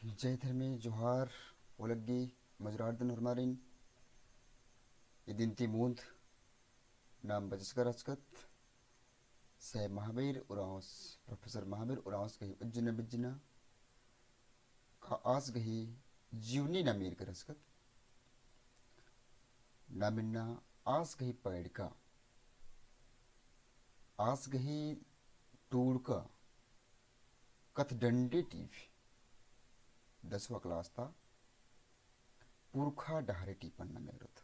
जय धर्मे जोहार ओलग्गी मजरार्दन हरमारिन idinti mund nam bajiskar askat se Mahabir Uraus Professor Mahabir Uraus कही उज्जैन बिजना का आस गही जीवनी नामीर कर असकत नामिन्ना आस गही पैड का आस गही टूड़ का कथ डंडे टीवी 10वां क्लास था पुरखा डहारे टीपन न मेरत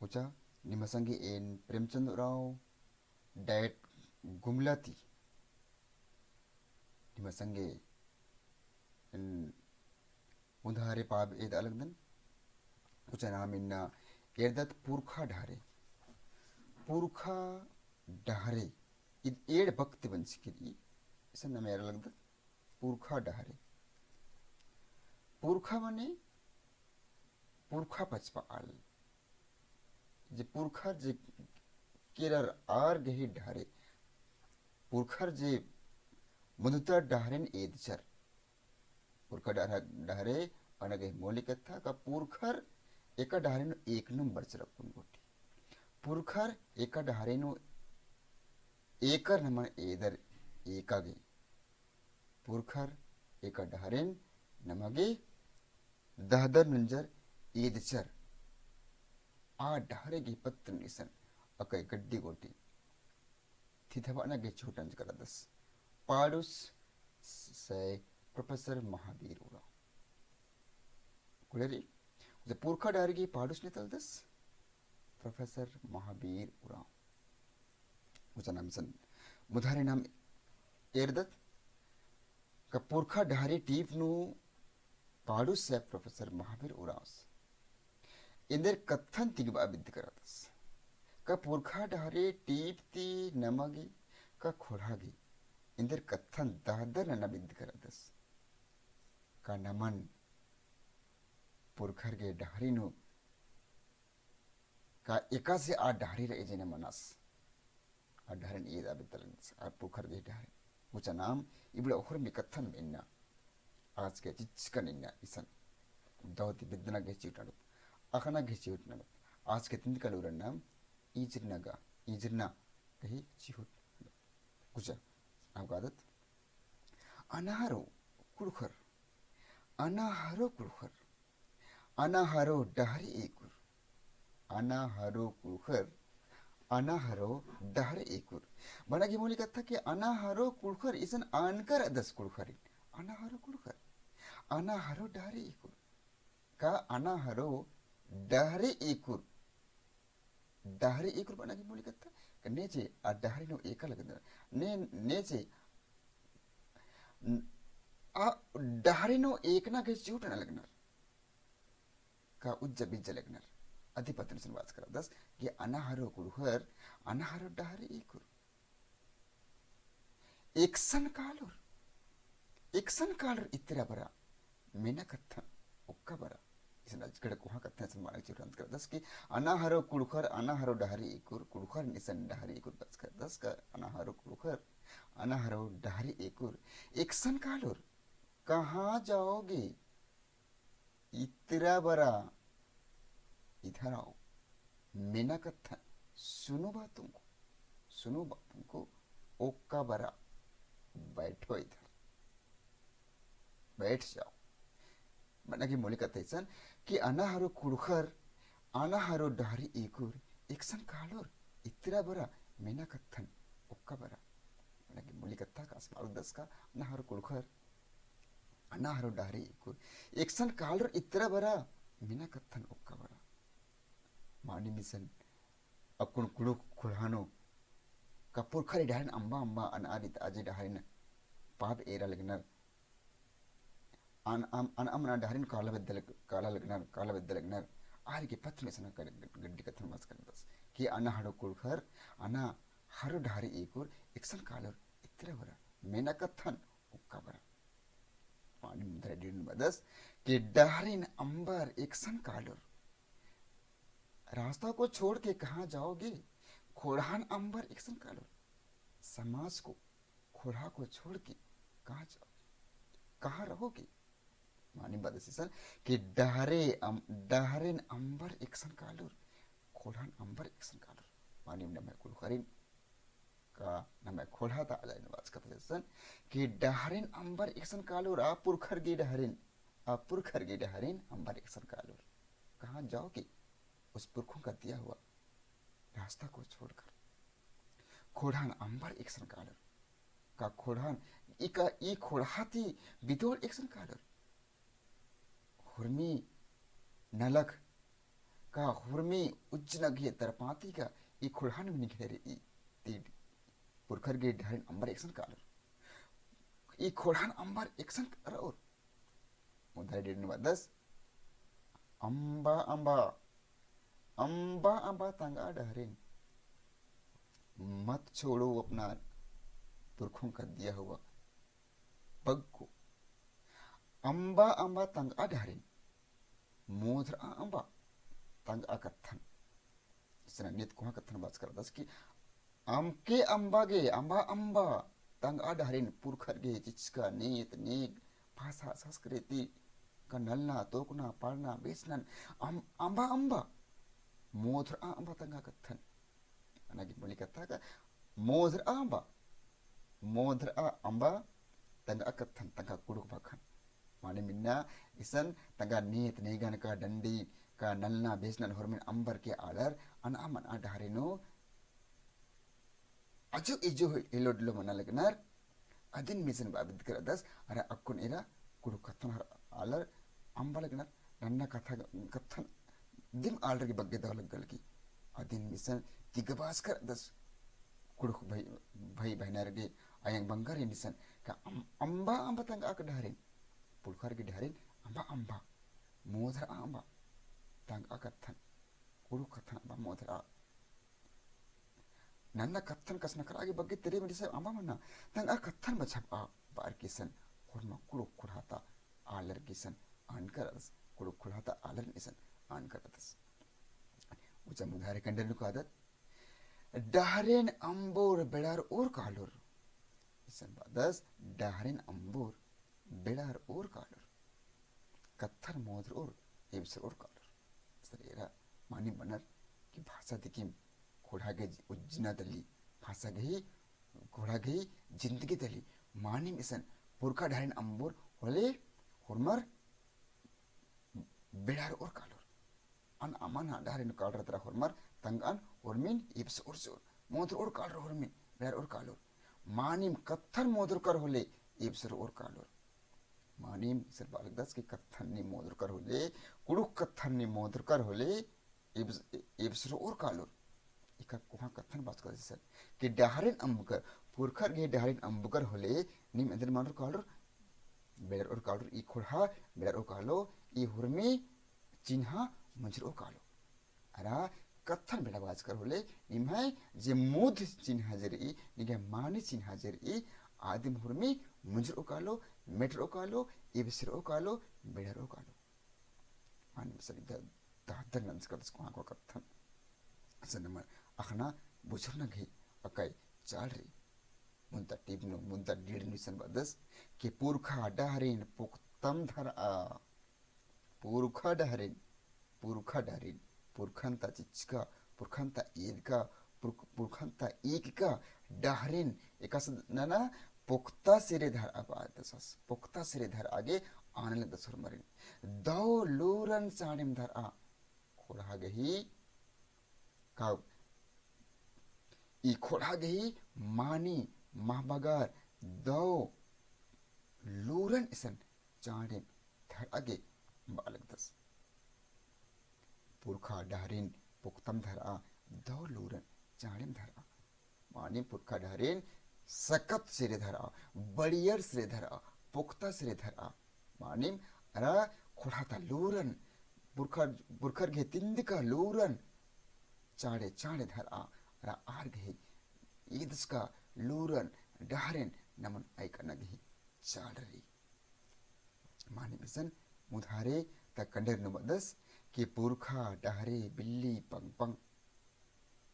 उचा निमसंगी एन प्रेमचंद राव डायट गुमलाती निमसंगे उधारे पाब एद अलगदन उचा नाम इन्ना एरदत पुरखा डहारे इद एड भक्त बन सिकिरी इसे न मेरा लगदत पुरखा डहारे पुरखा मने पुरखा पचपा आल जे पुरखा जे केरर आर गही डहारे पुरखर जे मुदुता डहारेन एदचर पुरखा डहारे अनगे मौलिकता का पुरखर एका डहारेन एक नंबर चरकुन गोटी पुरखर एका डहारेनु एकर नमन एदर एकागे पुरखर एका डहारेन नमगे दहदर नंजर एदचर आ डहारे गे पत्र निसन अकय गड्डी गोटी थिथवाना गे छोटंज करदस पाडुस से प्रोफेसर महावीर उड़ा कुलेरी जे पुरखा डहारे गे पाडुस नितलदस प्रोफेसर महावीर उड़ा उचा नाम सन मुधारे नाम एरदत का पुरखा डहारे टीप नु पाडुस से प्रोफेसर महावीर उड़ास इंदर कथन तिगबा विद्य करतस का पुरखा डहारे टीप ती नमगी का खोड़ागी इंदर कथन दादर न विद्य करतस का नमन पुरखर के डहारी नु का एका से आ डहारी रहे जेने मनस आ डहारन ईद आ बितलंस आ पुरखर के डहारी उचा नाम इबड़ा ओखर में कथन में इन्ना आज के चिचकन इन्ना इसन दावती बिदना के चिटाडो अखना के चिटना आज के तिंद कलूरन नाम इजरना कही चिहुट कुचा आपका आदत अनाहारो कुड़खर अनाहारो कुड़खर अनाहारो डहारी एकुर अनाहारो कुड़खर अनाहारो डहारे एकुर बना की मोली कथा कि अनाहारो कुड़खर इसन आनकर दस कुड़खर अनाहारो डहारे एकुर का अनाहारो डहारे एकुर बना की मोली कथा नेचे आ डहारे नो एका लगन ने नेचे आ डहारे नो एकना के चूट न लगनर का उज्ज बिज्ज लगनर अधिपतन संवाद करा दस कि अनाहारो कुड़खर अनाहारो डहारे एकुर एकसन कालर इतरा बरा मेना कथा उक्का बरा इसन अजकड़ कुहा कथा संवाद चिरंत करा दस कि अनाहारो कुड़खर अनाहारो डहारे एकुर कुड़खर निसन डहारे एकुर बस कर दस का अनाहारो कुड़खर अनाहारो डहारे एकुर एकसन कालर कहाँ जाओगे इतरा बरा इधर आओ मेना कथा सुनो बातों को ओक्का बरा बैठो इधर बैठ जाओ मना की मौलिक कथन कि अनाहारो कुड़खर अनाहारो डहारी एकुर एकसन कालोर इतरा बरा मेना कथन ओक्का बरा मना की मौलिक कथा का अस्माल दस का अनाहारो कुड़खर अनाहारो डहारी एकुर एकसन कालोर इतरा बरा मेना कथन ओक्का बरा मानी मिसन अकुण कुड़ो खुड़ानो कपूर खरी डहन अम्बा अनारित आजे डहरिन पाप एरा लगनर अन अमना डहरिन काला लगनर आर के पथ में सना गड्डी कथन मस कर दस कि अना हड़ो कुड़खर अना हरो डहरी एकुर एकसन कालर इतरा बरा मेना कथन उक्का बरा पानी मुद्रा डिन बदस कि डहरिन अंबर एकसन कालर रास्ता को छोड़ के कहाँ जाओगे खोड़ान अंबर एकसन कालर समाज को खोड़ा को छोड़ के कहाँ जाओगे कहाँ रहोगे मानी बदसिसन कि डहरेन अंबर एक्सन कालुर खोड़ान अंबर एक्सन कालुर मानी नमे कुलखरिन का नमे खोड़ा ता अलाइन बात करते जैसन कि डहरेन अंबर एक्सन कालुर पुरखर गी डहरेन अंबर एक्सन कालुर कहाँ जाओगे उस पुरखों का दिया हुआ रास्ता को छोड़कर खोड़ान अंबर एक्सन कालुर का खोड़ान इका ई खोड़ाती बिदोल एक्सन कालुर हुर्मी नलक का हुर्मी उज्जनगी तरपाती का ई खुड़ान में निघेरे ई तीड पुरखर गे ढहरिन अंबर एक्सन कालर ई खुड़ान अंबर एक्सन और मुदाई डेडन वादस अंबा अंबा अंबा अंबा तंगा ढहरिन मत छोड़ो अपना पुरखों का दिया हुआ पग को अंबा अंबा तंगा ढहरिन मोधर अंबा तंग कत्थन इसने नित कुहा कत्थन बात कर दस कि आमके अंबा गे अंबा अंबा तंग डहरिन पुरखर गे चिचका नीत नीक भाषा संस्कृति का नलना तोकना पढ़ना बेचनन अंबा अंबा मोधर अंबा तंगा कत्थन अनागी बोली कत्था का मोधर अंबा तंगा कत्थन तंगा कुड़ुक बखन माने मिन्ना इसन तंगा नीत नेगन का डंडी का नलना बेचनन हरमिन अंबर के आलर अनामन डहरिनो अजो इजो इलोडलो मना लगनार अदिन मिसन बाबिद कर दस अरे अक्कुन इरा कुड़ु कथन हर आलर अंबा लगनार नन्ना कथा कथन दिम आलर की बग्गे दौलत गल की अदिन मिसन तिगबास कर दस कुड़ु भाई बहनार गे आयंग बंगार मिसन का अंबा अंबा तंग आक डहरिन पुलखर की डहरिन अंबा अंबा मोधर अंबा तंग आकथन कुड़ु कथन अंबा मोधर आ नन्ना कत्थन कसना करागे बग्गे तेरे में से आमा मना तंग कत्थन बचब आ बार किसन होरमा कुड़ु कुड़ाता आलर किसन आनकरस कुड़ु कुड़ाता आलर निसन आनकरस उचा मुधारे कंडन को आदत डहरेन अंबोर बेड़ार और कालुर इसन बादस डहरेन अंबोर बेड़ार और कालुर कत्थर मोदर और एबसर और कालुर सरेरा मानी बनर की भाषा दिकिम घोड़ा गई उज्जना दली भाषा गई घोड़ा गई जिंदगी दली मानी मिसन पुरखा ढारिन अंबोर होले हुरमर बेड़ार और कालोर अन अमन ढारिन कालर तरह हुरमर तंगन हुरमिन इब्स और जोर मोदर और कालर हुरमिन बेड़ार और कालोर मानिम कत्थन मोदर कर होले इब्सर और कालोर मानिम सर बालक दस के कत्थन नि मोदर कर होले कुड़ुक कत्थन नि मोदर कर होले इब्सर और कालोर इका कुहा कथन बात कर सर कि डहरिन अंबकर पुरखर गे डहरिन अंबकर होले निम अंदर मानर कालर बेड़र और कालर ई खोड़ा बेड़र और कालो ई हुरमी चिन्हा मंजर और कालो अरा कथन बेड़ा बाज कर होले निमहाय जे मुद चिन्हा जरी निगे मानी चिन्हा जरी आदिम हुरमी मंजर और कालो मेटर और कालो इबसर और कालो बेड़र और कालो मानी सर दादर नंस कर कुहा को कथन सनमर अखना बुझरना घे अकाई चाल रही मुंता टिपनो मुंता डीड निसन बदस के पुरखा डहरिन पुख्तम धर आ पुरखा डहरिन पुरखंता चिचका पुरखंता ईद का पुरखंता ईक का डहरिन एकस नना पुख्ता सिरे धर अब आदसस पुख्ता सिरे धर आगे आने दसर मरिन दो लूरन साड़िम धर आ खोड़ा गही का ई खोड़ा गही मानी महबगार दो लूरन इसन चाड़िम धर आगे बालक दस पुरखा डहरिन पुख्तम धर आ दो लूरन चाड़िम धर आ मानी पुरखा डहरिन सकत सिरे धर आ बड़ियर सिरे धर आ पुख्ता सिरे धर आ मानी अरा खोड़ाता लूरन पुरखर गे तिंदिका लूरन चाड़े चाड़े धर आ रा आर गही ईदस का लूरन डहरिन नमन आइका नगही चाड़ रही माने मिसन मुधारे ता कंडर नुमदस कि पुरखा डहरे बिल्ली पंग पंग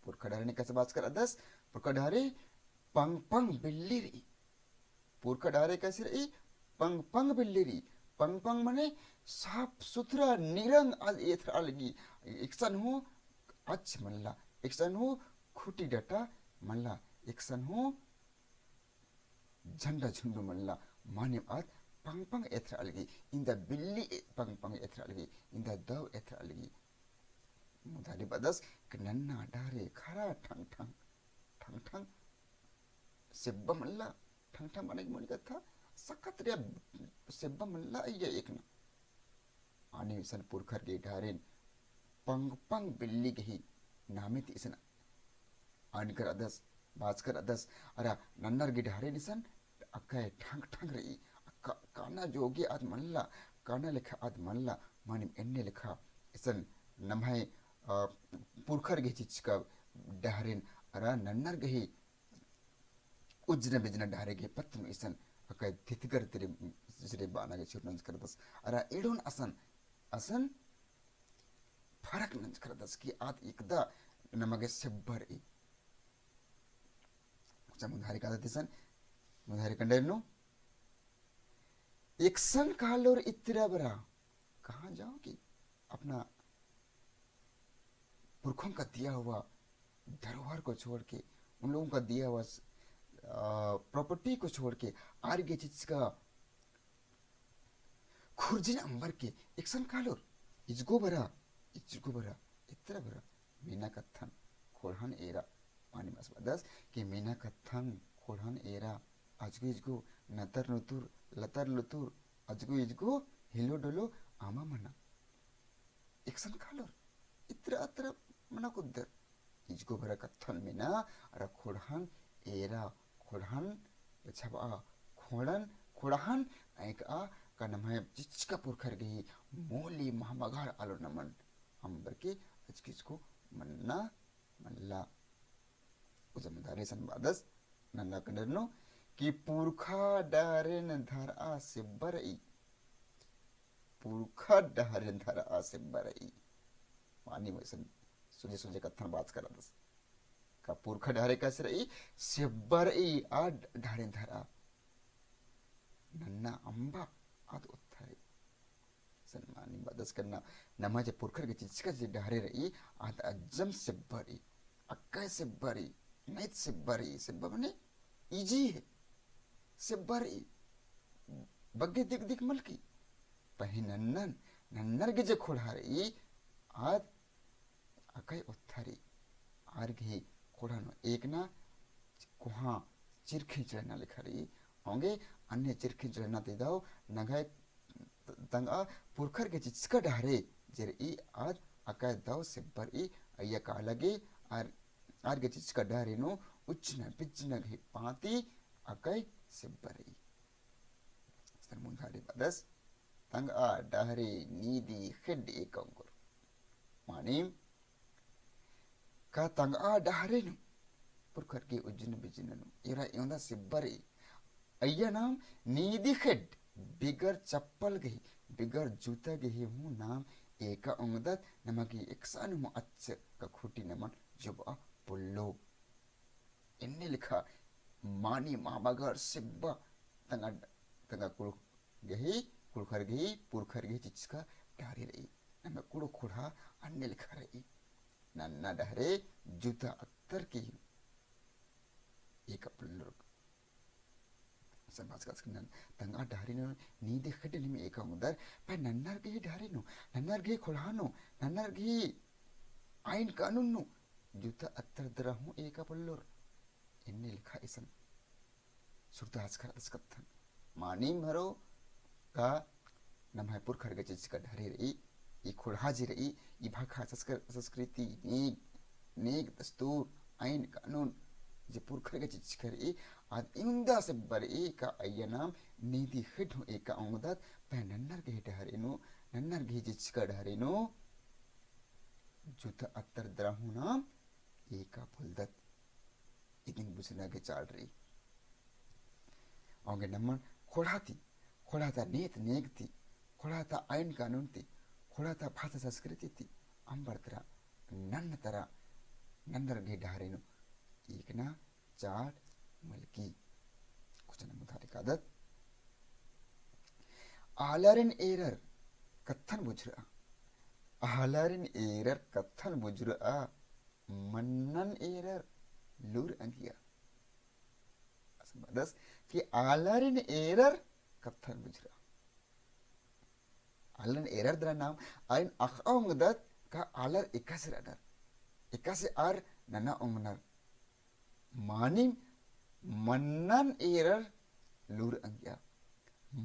पुरखा डहरे ने कैसे बात कर अदस पुरखा डहरे पंग पंग बिल्ली रही पुरखा डहरे कैसे रही पंग पंग बिल्लेरी पंग पंग मने साफ सुथरा निरंग आज एथर अलगी एक्सन हो अच्छ मल्ला एक्सन हो खुटी डटा मल्ला एक्सन हो झंडा झुंडू मल्ला माने आज पंग पंग एथर अलगी इंदा बिल्ली पंग पंग एथर अलगी इंदा दव एथर अलगी मुदारी बदस नन्ना डारे खरा ठंग ठंग ठंग ठंग सेब्बा मल्ला ठंग ठंग माने मोनी कथा सकत रे सेब्बा मल्ला ये एक ना आने सन पुरखर के ढारेन पंग पंग बिल्ली के ही नामित इसन आनकर अदस बाजकर अदस अरा नन्नर के ढारे निसन अक्का ठंग ठंग रही अक्का काना जोगी आद मल्ला काना लिखा आद मल्ला मानिम एन्ने लिखा इसन नम्हाय पुरखर के चिच का ढारेन अरा नन्नर के ही उज्जने बिजने ढारे के पत्तन इसन अक्का थितकर तेरे जिसरे बाना के चुरनंज कर दस अरा एडोन असन असन फरक नंज कर दस की आत एकदा नमगे सेब्बर ई मुधारी का दिसन मुधारी कंडेनो एक सन कालोर इतरा बरा कहाँ जाओगी अपना पुरखों का दिया हुआ धरोहर को छोड़ के उन लोगों का दिया हुआ प्रॉपर्टी को छोड़ के आर्गे चीज का खुर्जिन अंबर के एक सन कालोर इजगो बरा इतरा बरा मीना कत्थन खोड़हन एरा मानी मस बदस कि मीना कत्थन खोड़हन एरा अजगो इजगो नतर नुतुर लतर लुतुर अजगो इजगो हिलो डोलो आमा मना एक सन कालोर इतरा अतरा मना कुद्दर इजगो बरा कत्थन मीना अरा खोड़हन एरा खोड़हन छबा खोड़न खोड़हन एक आ का नाम है जिसका पुरखर गई मोली महामगार आलो नमन हम बरके आज किसको मन्ना मल्ला उजमदारे संवादस नन्ना कंडरनो कि पुरखा डारेन धर आ से बरई पुरखा डारेन धर आ से बरई मानी वैसन सुजे सुजे कथन बात करा दस का पुरखा डारे का रही से बरई आ डारेन धर आ नन्ना अंबा आद उत्थारे सन्मानी बदस करना नमाज पुरखर के चिचका जे डहरे रही आद अज्जम से बरी अक्का से बरी नैत से बने इजी है से बरी बग्गे दिख दिख मलकी पही नन्नन नन्नर के जे खोड़ा रही आद अकाय उत्थारी आर के खोड़ा नो एक ना कुहा चिरखिंच रहना लिखा रही होंगे अन्य चिरखिंच रहना दे दाओ नगाय तंगा पुरखर के चिचका डहरे जेर ई आद अकाय दाओ से बर ई अय्या का लगे आर के चिचका डहरे नो उच्चना पिचना घे पाती अकाय से बर ई सन मुंधारे बदस तंगा डहरे नीदी खिड एक अंकुर मानी का तंगा डहरे नो पुरखर के उज्जन बिजन नो इरा योंदा से बर ई अय्या नाम नीदी खिड बिगर चप्पल गही बिगर जूता गही हूँ नाम एका उंगदत नमकी एकसान हूँ अच्छ का खूटी नमन जुबा पुल्लो इन्ने लिखा मानी मामगर सिब्बा तंगा तंगा कुड़खर गही पुरखर गही चिचका डारी रही नम कुड़ो खुड़ा अन्य लिखा रही नन्ना डहरे जूता अत्तर की एक पुल्लो संभाज का स्कंदन तंगा डारी नो नींद खड़े निम एका मुदर पर नन्नर के डारी नो नन्नर के खुलानो नन्नर के आइन कानून नो जूता अत्तर दरा हूँ एका पल्लोर इन्ने लिखा इसन सुरता हस्कर अस्कत्थन मानी मरो का नम्हाय पुरखर के चिच का डारी रही ये खुड़हाजी रही ये भाखा संस्कृति नेक दस्तूर आइन कानून जे पुरखर के चिच करी आद इंदा से बरे का अय्या नाम नीति हिट हो एक औंगदत पे नन्नर के डहरे नो नन्नर के चिच का डहरे नो जूता अत्तर दराहु नाम एका फुलदत इतनी बुझना के चाल रही औंगे नमन खोड़ाता नेत नेक थी खोड़ाता आइन कानून थी खोड़ाता भाषा संस्कृति थी अंबर तरह नन्नर के डहरे नो एक ना चार मलकी कुछ न मुधारे का आदत आलारिन एरर कत्थन बुजरा आलारिन एरर कत्थन बुजरा मन्नन एरर लूर अंगिया बदस कि आलारिन एरर कत्थन बुजरा आलारिन एरर दरा नाम आइन अखाउंगदत का आलर ikasi ar nana ongnar manim mannan erar lur angya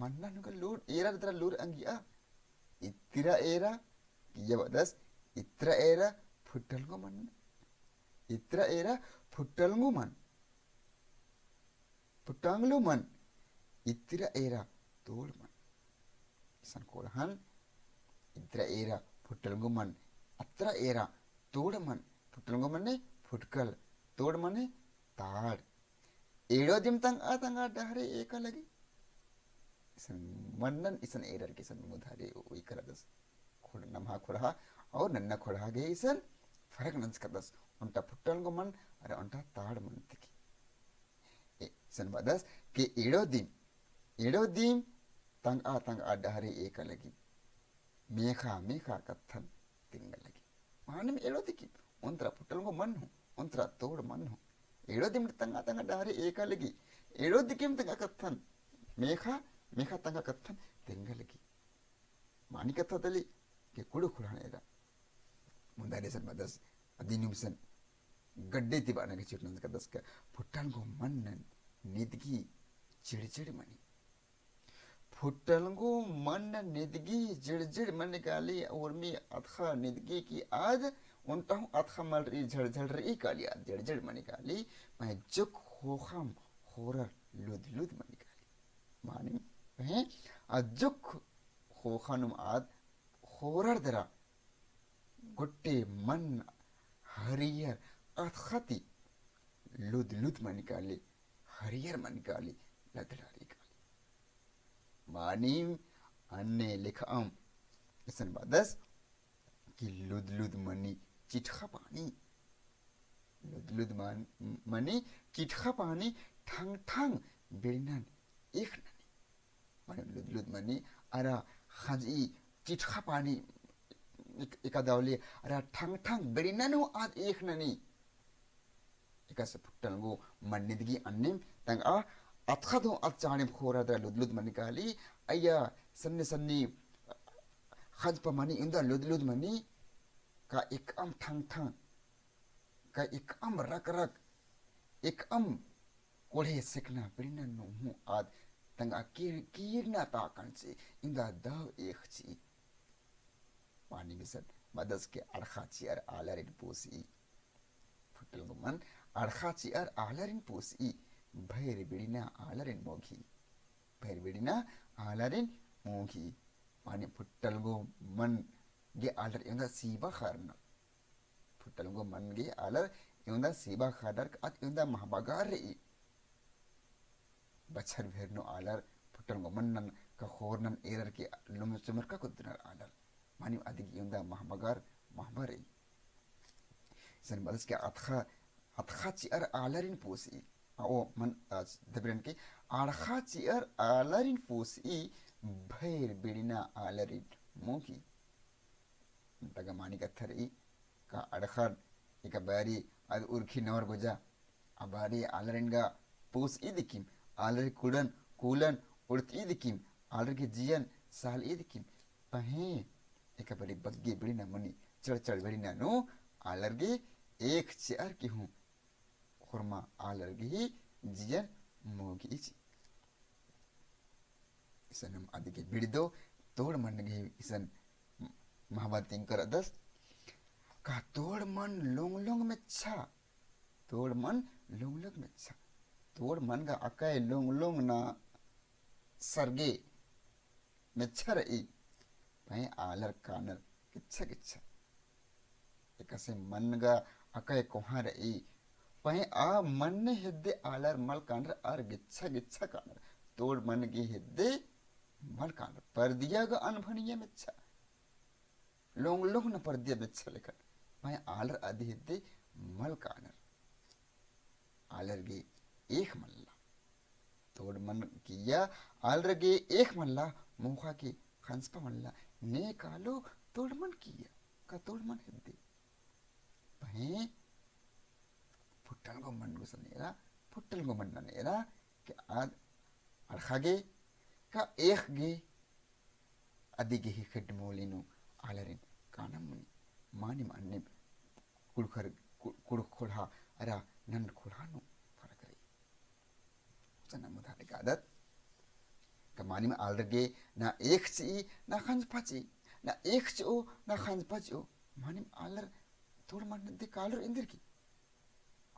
mannan ka lur erar dra lur angya itira era kiya badas itra era futalgo man itra era futalgo man futanglu man itira era tol man isan kolhan itra era futalgo man atra era तोड़ मन फुटलंगो मने फुटकल तोड़ मने ताड़ एड़ो दिम तंगा डहरे एका लगी इसन मन्नन इसन एरर के सन मुधारे ओई करदस खोड़ नमहा खोड़ा और नन्ना खोड़ा गे इसन फरक नंस करदस उनटा फुटलंगो मन अरे उनटा ताड़ मन तिकी इसन बदस के एड़ो दिम तंगा डहरे एका लगी मेखा मेखा कत्थन तिंग लगी माने में एड़ो दिकी उनत्रा पुटलंगो मन हो उनत्रा तोड़ मन हो एड़ो दिम तंगा तंगा डारे एका लगी एड़ो दिकिम तंगा कत्थन मेखा मेखा तंगा कत्थन तेंगा लगी मानी कत्था तली के कुड़ु खुड़ानेरा मुंदारे सन मदस अदिनुमसन गड्डे तिबाने के चिटनस कदस का पुटलंगो मन निदगी चिड़चिड़ मनी फुटलंगो मन निदगी जिड़जिड़ मन काली और मी अथखा निदगी की आज उनता हूँ अथखा मल रही झड़झड़ रही काली आज जिड़जिड़ मन काली मैं जुक होखम होरर लुद लुद मन काली मानी हैं अजुक होखनुम आज होरर दरा गुट्टे मन हरियर अथखती लुद लुद मन काली हरियर मन काली लदलारी मानीम अन्ने लिखाम इसन बादस कि लुद लुद मनी चिटखा पानी लुद लुद मनी चिटखा पानी ठंग ठंग बेरिनन एक ननी माने लुद लुद मनी अरा खजी चिटखा पानी एकादावली अरा ठंग ठंग बेरिनन हो आज एक ननी एकासे फुटलंगो मन्निदगी अन्नेम तंग आ अथखदो अचाने खोरा दरा लुद लुद मनी काली अय्या सन्ने सन्नी खज पमानी इंदा लुद लुद मनी का एक अम ठंग ठंग का एक अम रक रक एक अम कोढ़े सिकना बिना नुहु आद तंगा कीरना ताकन से इंदा दव एक ची पानी मिसन मदस के अड़खाची अर आलरिन पोसी फुटल मन अड़खाची अर आलरिन पोसी भैर बिड़िना आलरिन मोगी माने फुटलगो मन गे आलर इंदा सीबा खारना फुटलगो मन गे आलर इंदा सीबा खादर अत इंदा महबगार रही बचर भेरनो आलर फुटलगो मनन का खोरनन एरर के लुम चमर का कुदनर आलर माने अधिक इंदा महबगार महबरे सन बदस के अतखा चिर आलरिन पोसी ओ मन दबरन के आड़खा चिर आलरिन पोसी भैर बिड़िना आलरिन मोगी तगा मानी कत्थरी का अड़खर एक बारी अद उर्खी नवर गुजा अबारी आलरिनगा पोस इदिकिम आलरि कूलन उड़त इदिकिम आलर के जियन साल इदिकिम पहे एक बारी बग्गे बिड़िना मनी चढ़ बिड़िना नो आलर के एक चिर की हूँ खुरमा आलर के जियन मोगी इची इसन हम आदि के बिड़दो तोड़ मन गे इसन महाभारती कर दस का तोड़ मन लोंग लोंग में छा तोड़ मन लोंग लोंग में छा तोड़ मन का अकाय लोंग लोंग ना सरगे में छा रही भाई आलर कानर किच्छा किच्छा एक ऐसे मन का अकाय कोहार रही भाई आ मन ने हिद्दे आलर मल कानर आर गिच्छा गिच्छा कानर तोड़ मन की हिद्दे मल कानर पर दिया का अनभनिया में छा लोंग लोंग न पर दिया में छा लेकर भाई आलर आदि हिद्दे मल कानर आलर गे एक मल्ला तोड़ मन किया आलर गे एक मल्ला मोखा की खंसपा मल्ला ने कालो तोड़मन किया का तोड़मन हिद्दी पहे पुट्टल को मन गुसनेरा पुट्टल को मन नेरा कि आद अड़खागे का एक गे अदिगे ही खड्मोलिनु आलरिन कानम मुनि मानी मान्ने कुड़खर कुड़खोड़ा अरा नंद खोड़ानु फरक रही जना मुधारे का आदत कमानी में आलरगे ना एक ची ना खंज पाची ना एक चो ना खंज पाचो मानी में आलर थोड़ा मन दे कालर इंदर की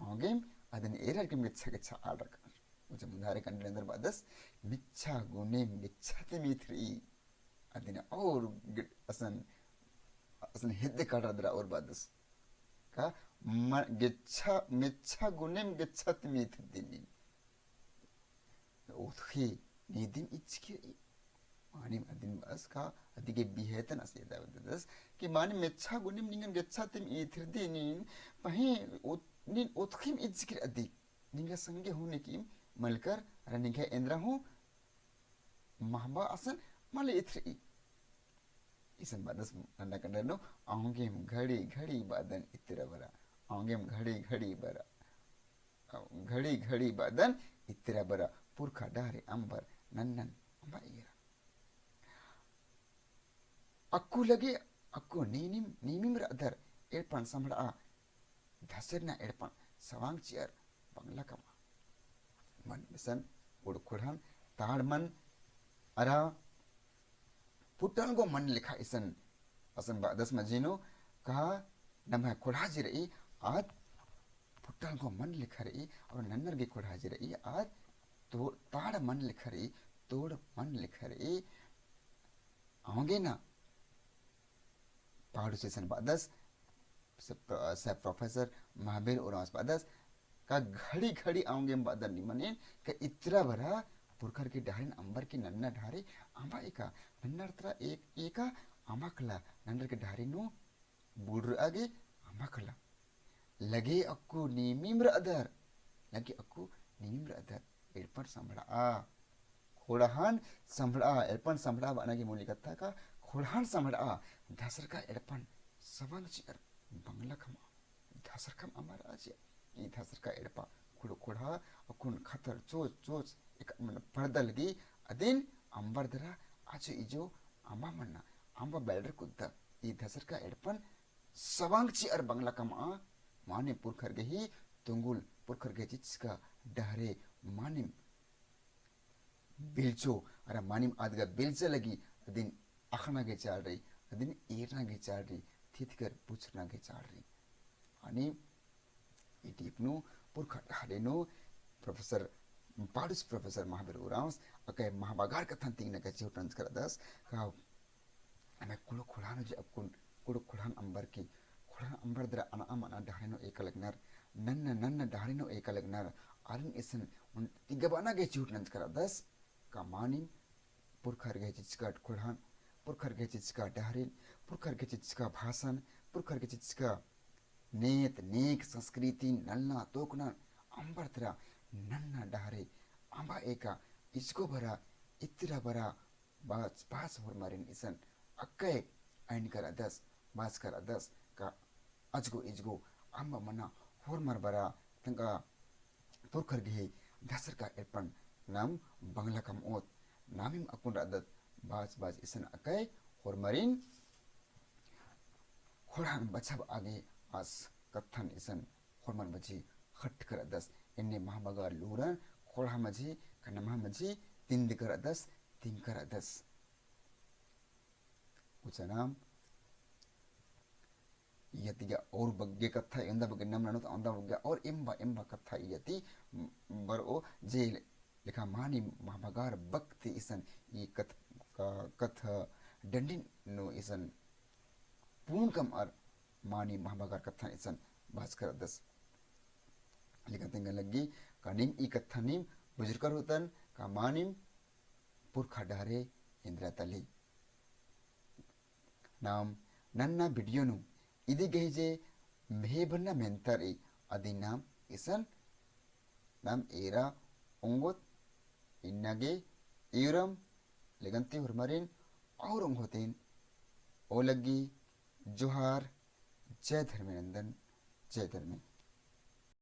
आगेम अदन एरर के मिच्छा के छा आलर कर मुझे मुधारे कंडे अंदर बादस मिच्छा गुने मिच्छा ते मिथरी अदन और असन असन हिद्दे कालर दरा और बादस का गिच्छा मिच्छा गुने मिच्छा ते मिथरी दिनी ओथी निदिन इच्छकी मानी अदिन बस का अदिगे बिहेतन असेदा बदस कि मानी मिच्छा गुने निंगन गिच्छा ते मिथरी दिनी पहे निन ओथखिम इच्छकी अदि निंगा संगे होने की मलकर रनिंगे इंद्रा हूँ महबा असन मले इथरी इसन बादस नन्ना कंडनो आंगेम घड़ी घड़ी बादन इतरा बरा आंगेम घड़ी घड़ी बरा घड़ी घड़ी बादन इतरा बरा पुरखा डारे अंबर नन्नन अंबा इरा अक्कू लगे अक्कू नीनिम नीमिम अधर एडपन संभड़ा धसरना एडपन सवांग चियर बंगला कमा मन मिसन उड़कुड़न ताड़ मन अरा पुट्टन को मन लिखा इसन असन बादस मजीनो कहा नम्हा खुड़ाजी रही आज पुट्टन को मन लिखा रही और नन्नर की खुड़ाजी रही आज तो ताड़ मन लिखा रही तोड़ मन लिखा रही आओगे ना पहाड़ स्टेशन बादस सब प्रोफेसर महाबीर और बादस का घड़ी घड़ी आऊंगे बादर नहीं मने का इतना बड़ा पुरखर की ढारिन अंबर की नन्ना ढारे आंबा एका नन्नर तरा एक एका आंबा कला नन्नर के ढारी नो बूढ़ आगे आंबा कला लगे अक्कू नीमिम्र अधर लगे अक्कू नीमिम्र अधर एडपन संभड़ा खोड़हान संभड़ा एडपन संभड़ा बना की मूली कथा का खोड़हान संभड़ा धसर का एडपन सवांग चियर बंगला खमा धसर कम अमर आज ये धसर का एडपा खुड़ खोड़ा अकुन खतर चोच चोच एक मन पर्दा लगी अदिन अंबर दरा आज इजो अम्मा मन्ना अंबा बैलर कुद्दा ये धसर का एडपन सवांग चियर बंगला कमा माने पुरखर गही तुंगुल पुरखर गही चिचका डहरे मानिम बिल्चो अरे मानिम आदगा बिल्चा लगी अदिन अखना के चाल रही अदिन एरना के चाल रही थितकर पूछना के चाल रही आणि इटिपनु पुरखा डहरेनो प्रोफेसर पाडुस प्रोफेसर महाबीर उरांस अके महाबागार कथन तीन के चिउटन्स कर दस का हमें कुलो खुलानो जे अकुन कुलो खुलान अंबर की खुलान अंबर दरा अना अना डहरेनो एकलगनर नन्न नन्न डहरेनो एकलगनर आरन इसन उन तिगबाना के चिउटन्स कर दस का मानी पुरखर के चिचका खुलान पुरखर के चिचका डहरिन पुरखर के चिचका भाषण पुरखर के चिचका नेत नेक संस्कृति नलना तोकना अंबर तरा नन्ना डहरे अंबा एका इसको भरा इतरा बरा बास बास होर मारिन इसन अक्के आइन कर दस बास कर दस का अजगो इजगो अंबा मना होर मार बरा तंगा पुरखर गे धसर का एपन नाम बंगला कम ओत नामिम अकुन अदत बास बास इसन अक्के होर मारिन खोड़ान बचब आगे आस कथन इसन होरमन बजी खट कर दस इन्ने महाबगा लूरन खोड़ा मजी कनमा मजी तिंद कर दस तिम कर दस उचनाम यतिगा और बग्गे कथा इंदा बग्गे नम ननो अंदा बग्गे और इम्बा इम्बा कथा यति बरो जे लिखा मानी महाबगार भक्ति इसन ये कथ डंडिन नो इसन पूर्ण कम और मानी महाबगार कथा इसन बास कर दस लिखा तेंगा लगी कानिम ई कथा निम बुजुर्गर होतन का मानिम पुरखा डारे इंद्रा तली नाम नन्ना वीडियोनु इदी गहिजे मेहबन्ना मेंतरी अदी नाम इसन नाम एरा उंगोत इन्नागे इरम लेगंती हुरमरिन और होतेन ओलगी जोहार जय धर्मेनंदन जय धर्मे।